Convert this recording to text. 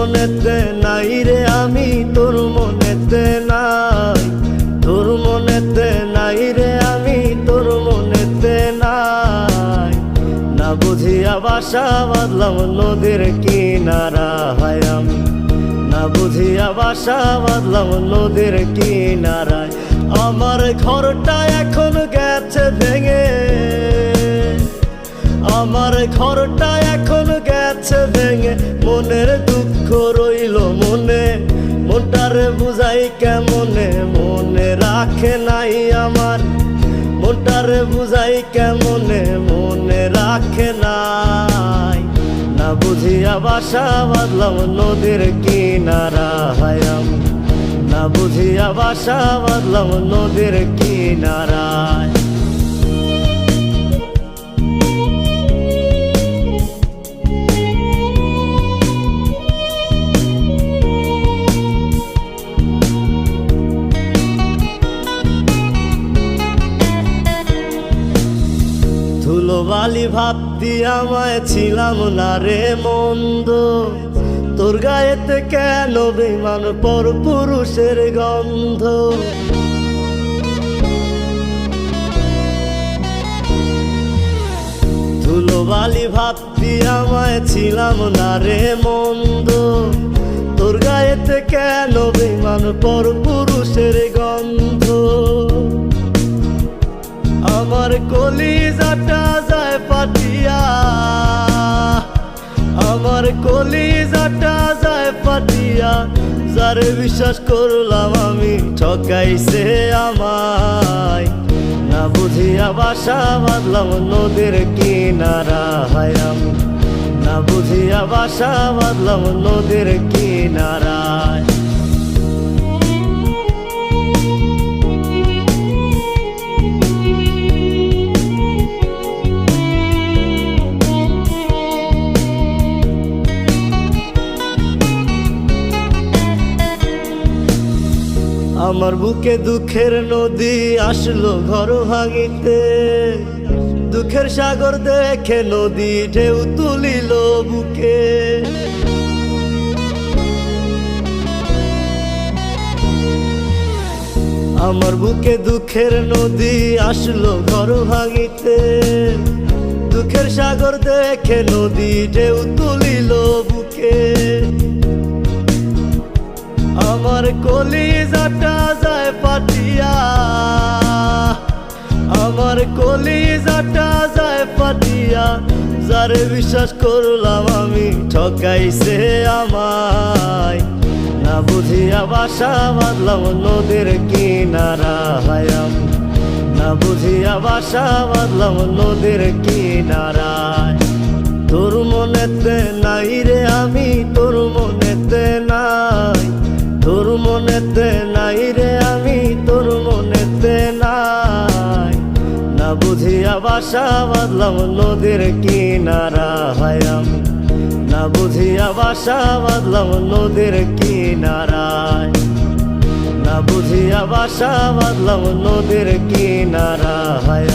মনেতে নাই রে আমি, তোর মনেতে নাই, তোর মনেতে নাই রে আমি, তোর মনেতে নাই। না বুঝিয়া বাসা বাঁধলাম নদীর কিনারায় আমি, না বুঝিয়া বাসা বাঁধলাম নদীর কিনারায়। আমার ঘরটা এখন গেছে ভেঙে, আমার ঘরটা এখন গেছে ভেঙে, মনের দুঃখ রইল মনে, মনটারে বুঝাই কেমনে, মনে রাখে নাই আমার, মনটারে বুঝাই কেমনে, মনে রাখে নাই। না বুঝিয়া বাসা বাঁধলাম নদীর কিনারায় আমি, না বুঝিয়া বাসা বাঁধলাম নদীর কিনারায়। ধুলোবালি ভাবতি আমায় ছিলাম না রে মন্দ, তোর গায়েতে কেন বেমান পর পুরুষের গন্ধ। ধুলোবালি ভাবতি আমায় ছিলাম না রে মন্দ, তোর গায়েতে কেন বেমান পর পুরুষের গন্ধ। আমার কলিজাটা যায় ফাটিয়া, আমার কলিজাটা যায় ফাটিয়া, যারে বিশ্বাস করলাম আমি ঠকাইছে আমায়। না বুঝিয়া বাসা বাঁধলাম নদীর কিনারায় আমি, না বুঝিয়া বাসা বাঁধলাম নদীর কিনারায়। আমার বুকে দুঃখের নদী আসলো ঘর ভাঙিতে, দুঃখের সাগর দেখে নদী ঢেউ তুলিল বুকে। আমার বুকে দুঃখের নদী আসলো ঘর ভাঙিতে, দুঃখের সাগর দেখে নদী ঢেউ তুলিল বুকে। আমার কলিজাটা যায় ফাটিয়া, আমার কলিজাটা যায় ফাটিয়া, যারে বিশ্বাস করলাম আমি ঠকাইছে আমায়। না বুঝিয়া বাসা বাঁধলাম নদীর কিনারায় আমি, না বুঝিয়া বাসা বাঁধলাম নদীর কিনারায়। তোর মনেতে নাই রে আমি, তোর মনেতে নাই, তোর মনেতে নাই রে আমি, তোর মনেতে নাই। না বুঝিয়া বাসা বাঁধলাম নদীর কিনারায় আমি, না বুঝিয়া বাসা বাঁধলাম নদীর কিনারায়, না বুঝিয়া বাসা বাঁধলাম নদীর কিনারায়।